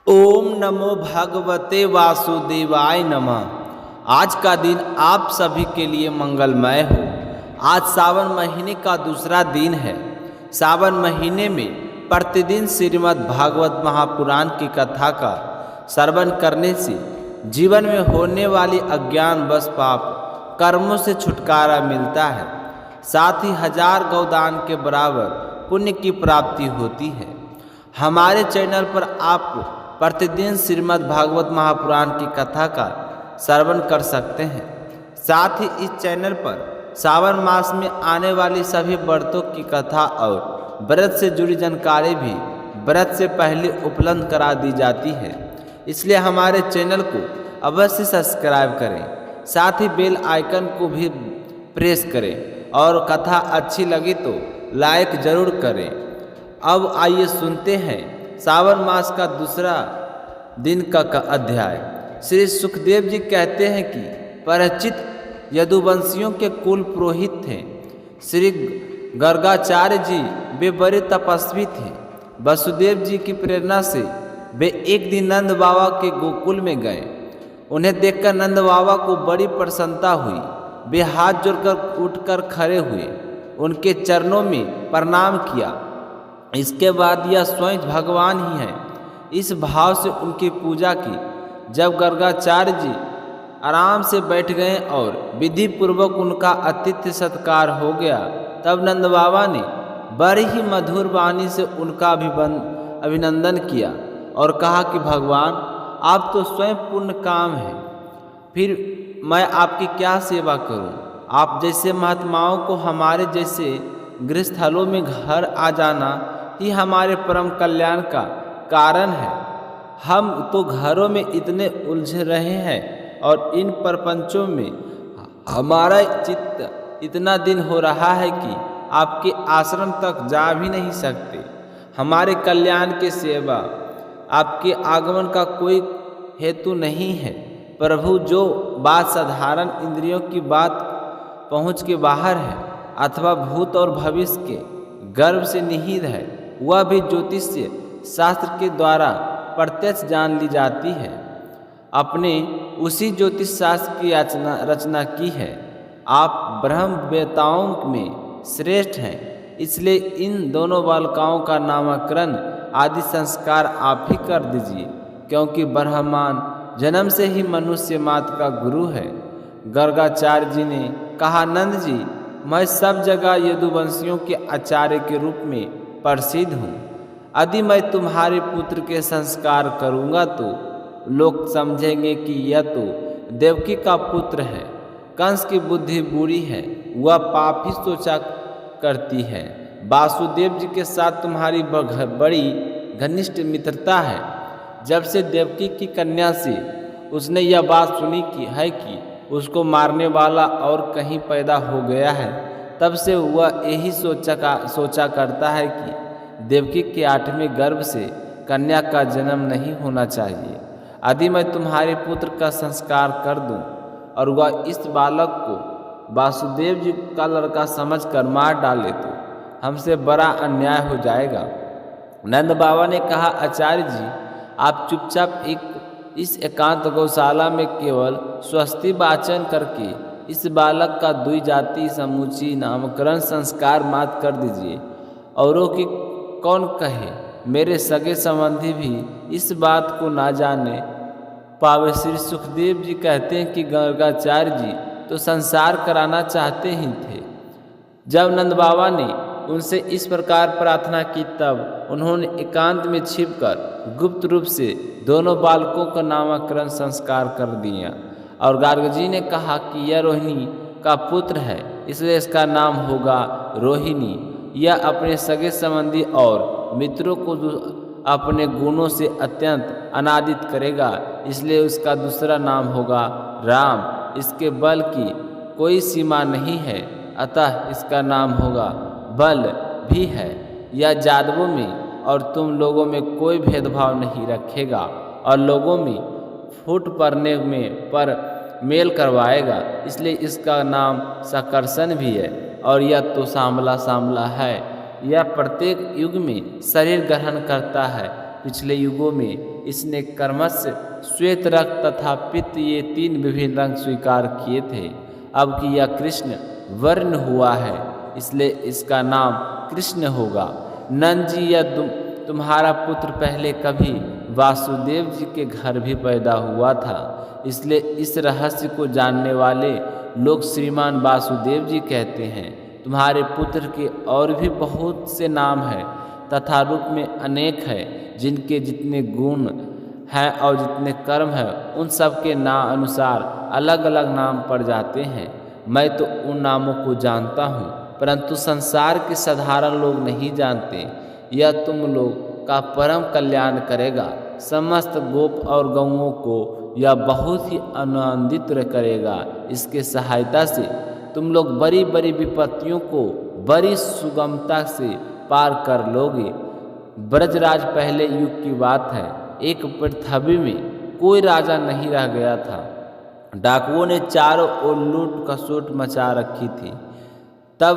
ओम नमो भगवते वासुदेवाय नमः। आज का दिन आप सभी के लिए मंगलमय हो। आज सावन महीने का दूसरा दिन है। सावन महीने में प्रतिदिन श्रीमद् भागवत महापुराण की कथा का श्रवण करने से जीवन में होने वाली अज्ञान वश पाप कर्मों से छुटकारा मिलता है। साथ ही 1000 गौदान के बराबर पुण्य की प्राप्ति होती है। हमारे चैनल पर आप प्रतिदिन श्रीमद् भागवत महापुराण की कथा का श्रवण कर सकते हैं। साथ ही इस चैनल पर सावन मास में आने वाली सभी व्रतों की कथा और व्रत से जुड़ी जानकारी भी व्रत से पहले उपलब्ध करा दी जाती है। इसलिए हमारे चैनल को अवश्य सब्सक्राइब करें, साथ ही बेल आइकन को भी प्रेस करें और कथा अच्छी लगी तो लाइक ज़रूर करें। अब आइए सुनते हैं सावन मास का दूसरा दिन का अध्याय। श्री सुखदेव जी कहते हैं कि परीक्षित यदुवंशियों के कुल पुरोहित थे। श्री गर्गाचार्य जी वे बड़े तपस्वी थे। वसुदेव जी की प्रेरणा से वे एक दिन नंद बाबा के गोकुल में गए। उन्हें देखकर नंद बाबा को बड़ी प्रसन्नता हुई। वे हाथ जोड़कर उठकर खड़े हुए, उनके चरणों में प्रणाम किया। इसके बाद यह स्वयं भगवान ही है, इस भाव से उनकी पूजा की। जब गर्गाचार्य जी आराम से बैठ गए और विधि पूर्वक उनका आतिथ्य सत्कार हो गया, तब नंद बाबा ने बड़ी ही मधुर वाणी से उनका अभिनंदन किया और कहा कि भगवान, आप तो स्वयं पुण्य काम हैं, फिर मैं आपकी क्या सेवा करूं? आप जैसे महात्माओं को हमारे जैसे गृहस्थलों में घर आ जाना ही हमारे परम कल्याण का कारण है। हम तो घरों में इतने उलझ रहे हैं और इन प्रपंचों में हमारा चित्त इतना दिन हो रहा है कि आपके आश्रम तक जा भी नहीं सकते। हमारे कल्याण की सेवा, आपके आगमन का कोई हेतु नहीं है। प्रभु, जो बात साधारण इंद्रियों की बात पहुँच के बाहर है अथवा भूत और भविष्य के गर्भ से निहित है, वह भी ज्योतिष शास्त्र के द्वारा प्रत्यक्ष जान ली जाती है। अपने उसी ज्योतिष शास्त्र की रचना की है। आप ब्रह्मवेताओं में श्रेष्ठ हैं, इसलिए इन दोनों बालिकाओं का नामकरण आदि संस्कार आप ही कर दीजिए, क्योंकि ब्रह्मांड जन्म से ही मनुष्य मात्र का गुरु है। गर्गाचार्य जी ने कहा, नंद जी, मैं सब जगह यदुवंशियों के आचार्य के रूप में प्रसिद्ध हूँ। यदि मैं तुम्हारे पुत्र के संस्कार करूँगा तो लोग समझेंगे कि यह तो देवकी का पुत्र है। कंस की बुद्धि बुरी है, वह पाप ही सोचा करती है। वासुदेव जी के साथ तुम्हारी बड़ी घनिष्ठ मित्रता है। जब से देवकी की कन्या से उसने यह बात सुनी कि उसको मारने वाला और कहीं पैदा हो गया है, तब से वह यही सोचा करता है कि देवकी के 8वें गर्भ से कन्या का जन्म नहीं होना चाहिए। यदि मैं तुम्हारे पुत्र का संस्कार कर दूं और वह इस बालक को वासुदेव जी का लड़का समझकर मार डाले तो हमसे बड़ा अन्याय हो जाएगा। नंद बाबा ने कहा, आचार्य जी, आप चुपचाप इस एकांत गौशाला में केवल स्वस्ति वाचन करके इस बालक का द्विजाति समूची नामकरण संस्कार मात्र कर दीजिए। औरों की कौन कहे, मेरे सगे संबंधी भी इस बात को ना जाने पावे। श्री सुखदेव जी कहते हैं कि गर्गाचार्य जी तो संसार कराना चाहते ही थे। जब नंद बाबा ने उनसे इस प्रकार प्रार्थना की, तब उन्होंने एकांत में छिपकर गुप्त रूप से दोनों बालकों का नामकरण संस्कार कर दिया। और गार्ग जी ने कहा कि यह रोहिणी का पुत्र है, इसलिए इसका नाम होगा रोहिणी। यह अपने सगे संबंधी और मित्रों को अपने गुणों से अत्यंत आनंदित करेगा, इसलिए उसका दूसरा नाम होगा राम। इसके बल की कोई सीमा नहीं है, अतः इसका नाम होगा बल भी है। यह जादवों में और तुम लोगों में कोई भेदभाव नहीं रखेगा और लोगों में फूट पड़ने में पर मेल करवाएगा, इसलिए इसका नाम सकर्षण भी है। और यह तो सांवला है। यह प्रत्येक युग में शरीर ग्रहण करता है, पिछले युगों में इसने कर्मस्य, श्वेत रक्त तथा पित्त ये 3 विभिन्न रंग स्वीकार किए थे। अब कि यह कृष्ण वर्ण हुआ है, इसलिए इसका नाम कृष्ण होगा। नंद जी, यह तुम्हारा पुत्र पहले कभी वासुदेव जी के घर भी पैदा हुआ था, इसलिए इस रहस्य को जानने वाले लोग श्रीमान वासुदेव जी कहते हैं। तुम्हारे पुत्र के और भी बहुत से नाम हैं तथा रूप में अनेक हैं, जिनके जितने गुण हैं और जितने कर्म हैं उन सब के नाम अनुसार अलग अलग नाम पड़ जाते हैं। मैं तो उन नामों को जानता हूँ, परंतु संसार के साधारण लोग नहीं जानते। यह तुम लोग का परम कल्याण करेगा। समस्त गोप और गौओं को यह बहुत ही आनंदित करेगा। इसके सहायता से तुम लोग बड़ी बड़ी विपत्तियों को बड़ी सुगमता से पार कर लोगे। ब्रजराज पहले युग की बात है। एक पृथ्वी में कोई राजा नहीं रह गया था। डाकुओं ने चारों ओर लूट खसोट मचा रखी थी। तब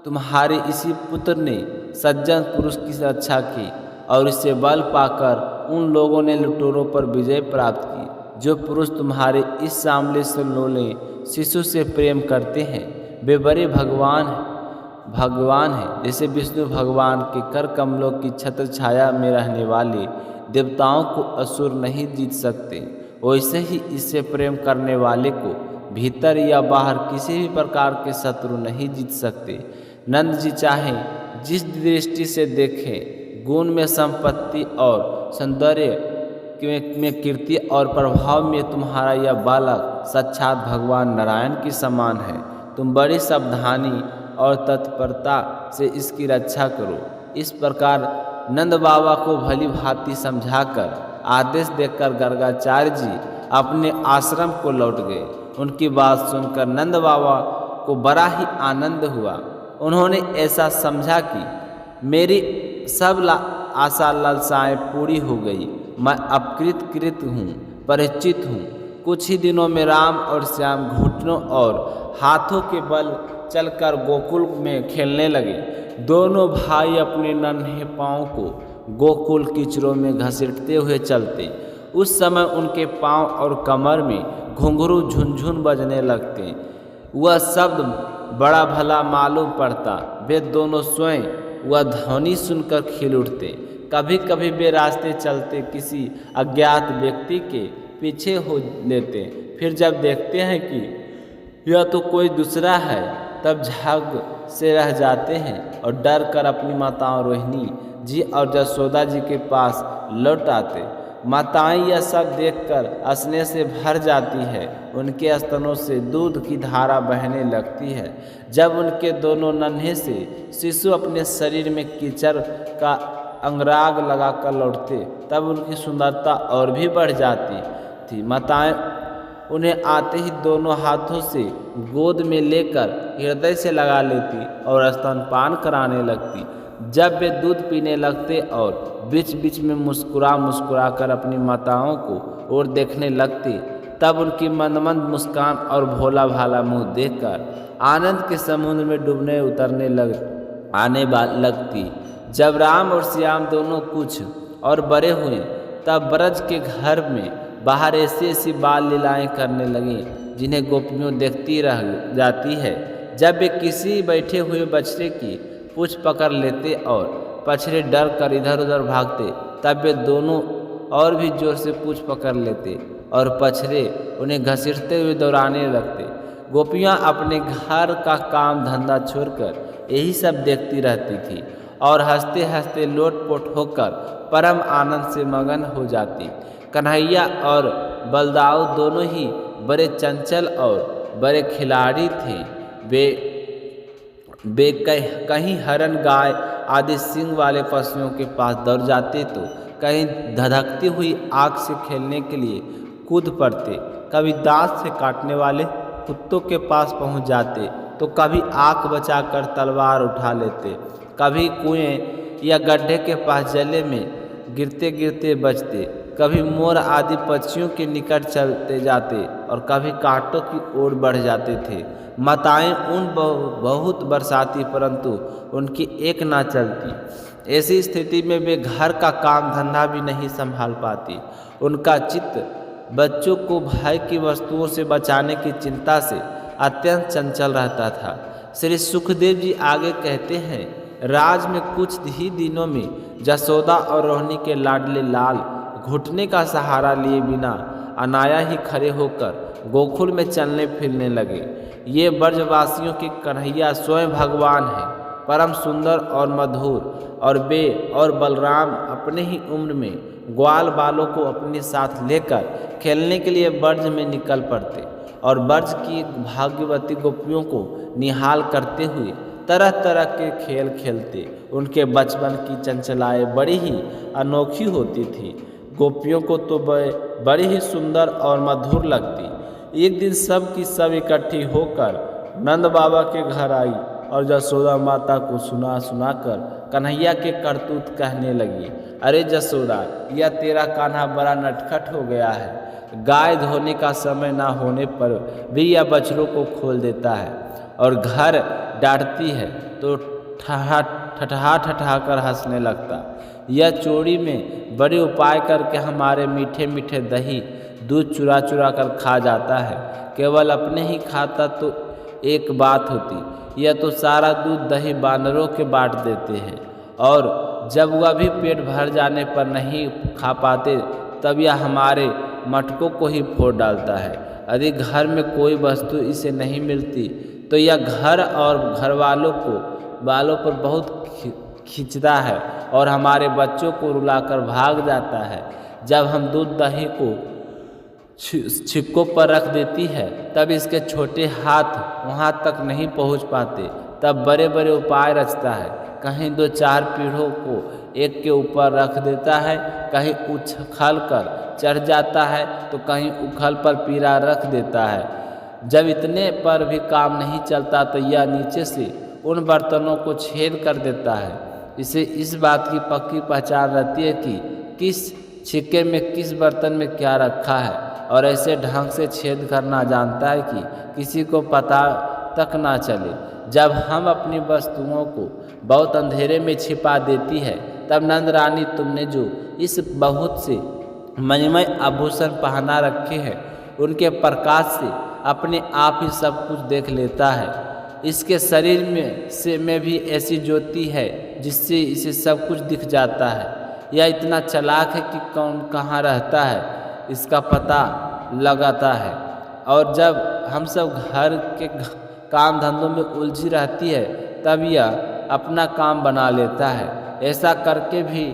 तुम्हारे इसी पुत्र ने सज्जन पुरुष की रक्षा की और इससे बल पाकर उन लोगों ने लुटेरों पर विजय प्राप्त की। जो पुरुष तुम्हारे इस सामने से लोले शिशु से प्रेम करते हैं वे बड़े भगवान हैं। जैसे विष्णु भगवान के कर कमलों की छत्र छाया में रहने वाले देवताओं को असुर नहीं जीत सकते, वैसे ही इससे प्रेम करने वाले को भीतर या बाहर किसी भी प्रकार के शत्रु नहीं जीत सकते। नंद जी चाहे जिस दृष्टि से देखें, गुण में संपत्ति और सौंदर्य में कीर्ति और प्रभाव में तुम्हारा यह बालक साक्षात भगवान नारायण के समान है। तुम बड़ी सावधानी और तत्परता से इसकी रक्षा करो। इस प्रकार नंद बाबा को भली भांति समझाकर आदेश देकर गर्गाचार्य जी अपने आश्रम को लौट गए। उनकी बात सुनकर नंद बाबा को बड़ा ही आनंद हुआ। उन्होंने ऐसा समझा कि मेरी सब आशा लालसाएं पूरी हो गई। मैं अब कृत हूँ, परिचित हूँ। कुछ ही दिनों में राम और श्याम घुटनों और हाथों के बल चलकर गोकुल में खेलने लगे। दोनों भाई अपने नन्हे पाँव को गोकुल कीचड़ों में घसीटते हुए चलते। उस समय उनके पाँव और कमर में घुंघरू झुनझुन बजने लगते। वह शब्द बड़ा भला मालूम पड़ता। वे दोनों स्वयं वह ध्वनि सुनकर खिल उठते। कभी कभी वे रास्ते चलते किसी अज्ञात व्यक्ति के पीछे हो लेते। फिर जब देखते हैं कि यह तो कोई दूसरा है, तब झाग से रह जाते हैं और डर कर अपनी माताओं रोहिणी जी और जसोदा जी के पास लौट आते। माताएं यह सब देखकर हंसने से भर जाती है। उनके स्तनों से दूध की धारा बहने लगती है। जब उनके दोनों नन्हे से शिशु अपने शरीर में कीचड़ का अंगराग लगाकर लौटते, तब उनकी सुंदरता और भी बढ़ जाती थी। माताएं उन्हें आते ही दोनों हाथों से गोद में लेकर हृदय से लगा लेती और स्तनपान कराने लगती। जब वे दूध पीने लगते और बीच बीच में मुस्कुरा कर अपनी माताओं को और देखने लगते, तब उनकी मंद मंद मुस्कान और भोला भाला मुंह देखकर आनंद के समुद्र में डूबने उतरने आने लगती। जब राम और श्याम दोनों कुछ और बड़े हुए, तब ब्रज के घर में बाहर ऐसी बाल लीलाएं करने लगी जिन्हें गोपियों देखती रह जाती है। जब वे किसी बैठे हुए बछड़े की पूंछ पकड़ लेते और बछड़े डर कर इधर उधर भागते, तब वे दोनों और भी जोर से पूंछ पकड़ लेते और बछड़े उन्हें घसीटते हुए दौड़ाने लगते। गोपियाँ अपने घर का काम धंधा छोड़कर यही सब देखती रहती थी और हंसते हंसते लोटपोट होकर परम आनंद से मगन हो जाती। कन्हैया और बलदाऊ दोनों ही बड़े चंचल और बड़े खिलाड़ी थे। वे कहीं हरण, गाय आदि सींग वाले पशुओं के पास दौड़ जाते तो कहीं धधकती हुई आग से खेलने के लिए कूद पड़ते। कभी दांत से काटने वाले कुत्तों के पास पहुंच जाते तो कभी आँख बचाकर तलवार उठा लेते। कभी कुएं या गड्ढे के पास जले में गिरते गिरते बचते। कभी मोर आदि पक्षियों के निकट चलते जाते और कभी कांटों की ओर बढ़ जाते थे। माताएं उन बहुत बरसाती, परंतु उनकी एक ना चलती। ऐसी स्थिति में वे घर का काम धंधा भी नहीं संभाल पाती। उनका चित्त बच्चों को भय की वस्तुओं से बचाने की चिंता से अत्यंत चंचल रहता था। श्री सुखदेव जी आगे कहते हैं, राज में कुछ ही दिनों में जसोदा और रोहिणी के लाडले लाल घुटने का सहारा लिए बिना अनाया ही खड़े होकर गोकुल में चलने फिरने लगे। ये ब्रजवासियों के कन्हैया स्वयं भगवान हैं, परम सुंदर और मधुर, और वे और बलराम अपने ही उम्र में ग्वाल बालों को अपने साथ लेकर खेलने के लिए ब्रज में निकल पड़ते और ब्रज की भाग्यवती गोपियों को निहाल करते हुए तरह तरह के खेल खेलते। उनके बचपन की चंचलाएँ बड़ी ही अनोखी होती थी। गोपियों को तो बड़ी ही सुंदर और मधुर लगती। एक दिन सब की सब इकट्ठी होकर नंद बाबा के घर आई और जसोदा माता को सुना सुनाकर कन्हैया के करतूत कहने लगी। अरे जसोदा, यह तेरा कान्हा बड़ा नटखट हो गया है। गाय धोने का समय ना होने पर भी यह बछड़ों को खोल देता है और घर डांटती है तो ठठा ठठा कर हंसने लगता। यह चोरी में बड़े उपाय करके हमारे मीठे मीठे दही दूध चुरा चुरा कर खा जाता है। केवल अपने ही खाता तो एक बात होती, यह तो सारा दूध दही बानरों के बांट देते हैं, और जब वह भी पेट भर जाने पर नहीं खा पाते तब यह हमारे मटकों को ही फोड़ डालता है। यदि घर में कोई वस्तु इसे नहीं मिलती तो यह घर और घर वालों पर बहुत खींचता है और हमारे बच्चों को रुलाकर भाग जाता है। जब हम दूध दही को छिक्कों पर रख देती है तब इसके छोटे हाथ वहाँ तक नहीं पहुँच पाते। तब बड़े बड़े उपाय रचता है। कहीं दो चार पीढ़ों को एक के ऊपर रख देता है, कहीं उछल कर चढ़ जाता है तो कहीं उखल पर पीरा रख देता है। जब इतने पर भी काम नहीं चलता तो यह नीचे से उन बर्तनों को छेद कर देता है। इसे इस बात की पक्की पहचान रहती है कि किस छिक्के में किस बर्तन में क्या रखा है, और ऐसे ढंग से छेद करना जानता है कि किसी को पता तक ना चले। जब हम अपनी वस्तुओं को बहुत अंधेरे में छिपा देती है तब नंद रानी तुमने जो इस बहुत से मणिमय आभूषण पहना रखे हैं उनके प्रकाश से अपने आप ही सब कुछ देख लेता है। इसके शरीर में भी ऐसी ज्योति है जिससे इसे सब कुछ दिख जाता है। यह इतना चालाक है कि कौन कहाँ रहता है इसका पता लगाता है, और जब हम सब घर के काम धंधों में उलझी रहती है तब यह अपना काम बना लेता है। ऐसा करके भी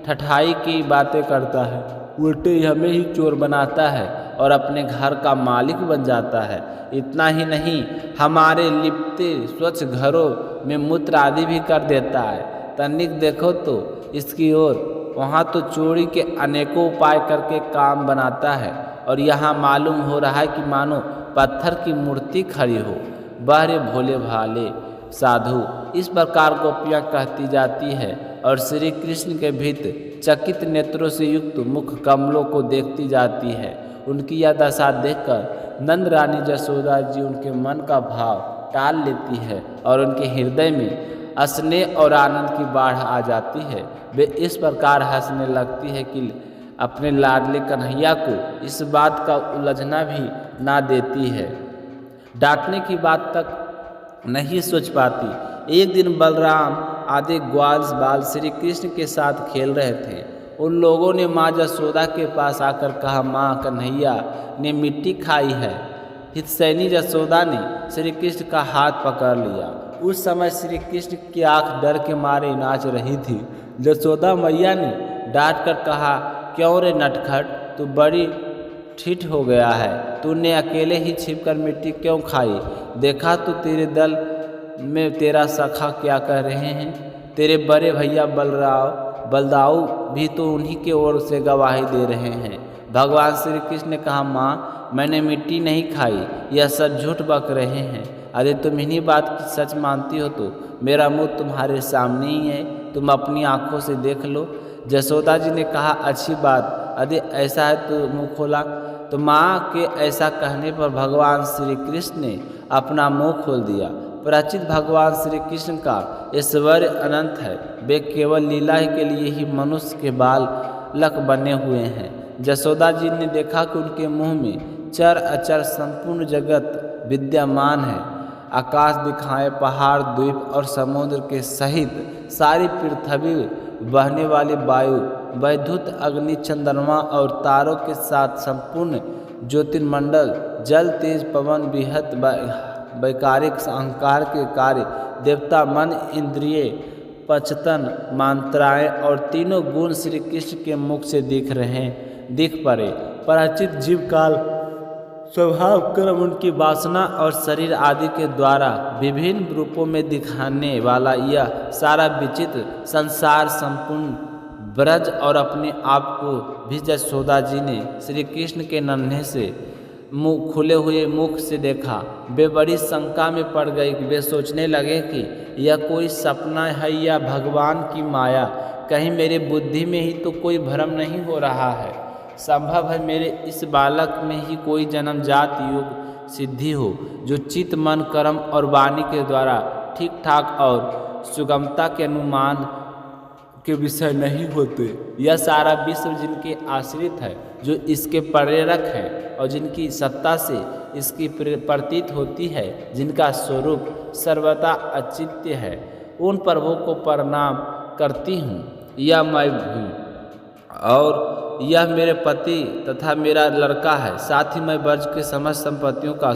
ठठाई की बातें करता है, उल्टे हमें ही चोर बनाता है और अपने घर का मालिक बन जाता है। इतना ही नहीं, हमारे लिपटे स्वच्छ घरों में मूत्र आदि भी कर देता है। तनिक देखो तो इसकी ओर, वहाँ तो चोरी के अनेकों उपाय करके काम बनाता है और यहाँ मालूम हो रहा है कि मानो पत्थर की मूर्ति खड़ी हो। बहरे भोले भाले साधु, इस प्रकार गोपियाँ कहती जाती है और श्री कृष्ण के भीतर चकित नेत्रों से युक्त मुख कमलों को देखती जाती है। उनकी यह दशा देखकर नंद रानी जसोदा जी उनके मन का भाव टाल लेती है और उनके हृदय में स्नेह और आनंद की बाढ़ आ जाती है। वे इस प्रकार हंसने लगती है कि अपने लाडले कन्हैया को इस बात का उलझना भी ना देती है। डांटने की बात तक नहीं सोच पाती। एक दिन बलराम आदि ग्वाल बाल श्री कृष्ण के साथ खेल रहे थे। उन लोगों ने माँ जसोदा के पास आकर कहा, माँ कन्हैया ने मिट्टी खाई है। हितसैनी जसोदा ने श्री कृष्ण का हाथ पकड़ लिया। उस समय श्री कृष्ण की आंख डर के मारे नाच रही थी। जसोदा मैया ने डांट कर कहा, क्यों रे नटखट, तू बड़ी ठिठ हो गया है। तूने अकेले ही छिपकर मिट्टी क्यों खाई? देखा तो तेरे दल में तेरा सखा क्या कह रहे हैं। तेरे बड़े भैया बलदाऊ भी तो उन्हीं के ओर से गवाही दे रहे हैं। भगवान श्री कृष्ण ने कहा, माँ मैंने मिट्टी नहीं खाई, यह सब झूठ बक रहे हैं। अरे तुम इन्हीं बात की सच मानती हो तो मेरा मुँह तुम्हारे सामने ही है, तुम अपनी आँखों से देख लो। जसोदा जी ने कहा, अच्छी बात, यदि ऐसा है तो मुँह खोला। तो माँ के ऐसा कहने पर भगवान श्री कृष्ण ने अपना मुँह खोल दिया प्राचीन भगवान श्री कृष्ण का ऐश्वर्य अनंत है। वे केवल लीला के लिए ही मनुष्य के बालक बने हुए हैं। जसोदा जी ने देखा कि उनके मुंह में चर अचर संपूर्ण जगत विद्यमान है। आकाश दिखाए, पहाड़, द्वीप और समुद्र के सहित सारी पृथ्वी, बहने वाली वायु, वैद्युत, अग्नि, चंद्रमा और तारों के साथ संपूर्ण ज्योतिर्मंडल, जल, तेज, पवन, विहत, वैकारिक अहंकार के कार्य, देवता, मन, इंद्रिय, पचतन, मात्राएं और तीनों गुण श्री कृष्ण के मुख से दिख पड़े। प्राचित जीव काल, स्वभाव, कर्म, उनकी वासना और शरीर आदि के द्वारा विभिन्न रूपों में दिखाने वाला यह सारा विचित्र संसार संपूर्ण ब्रज और अपने आप को भी जसोदा जी ने श्री कृष्ण के नन्हे से मुँह खुले हुए मुख से देखा। वे बड़ी शंका में पड़ गई। वे सोचने लगे कि यह कोई सपना है या भगवान की माया। कहीं मेरे बुद्धि में ही तो कोई भ्रम नहीं हो रहा है। संभव है मेरे इस बालक में ही कोई जन्मजात योग सिद्धि हो, जो चित्त, मन, कर्म और वाणी के द्वारा ठीक ठाक और सुगमता के अनुमान के विषय नहीं होते। यह सारा विश्व जिनके आश्रित है, जो इसके प्रेरक है और जिनकी सत्ता से इसकी प्रतीत होती है, जिनका स्वरूप सर्वथा अचिंत्य है, उन प्रभु को प्रणाम करती हूँ। यह मैं हूँ और यह मेरे पति तथा मेरा लड़का है। साथ ही मैं ब्रज के समस्त संपत्तियों का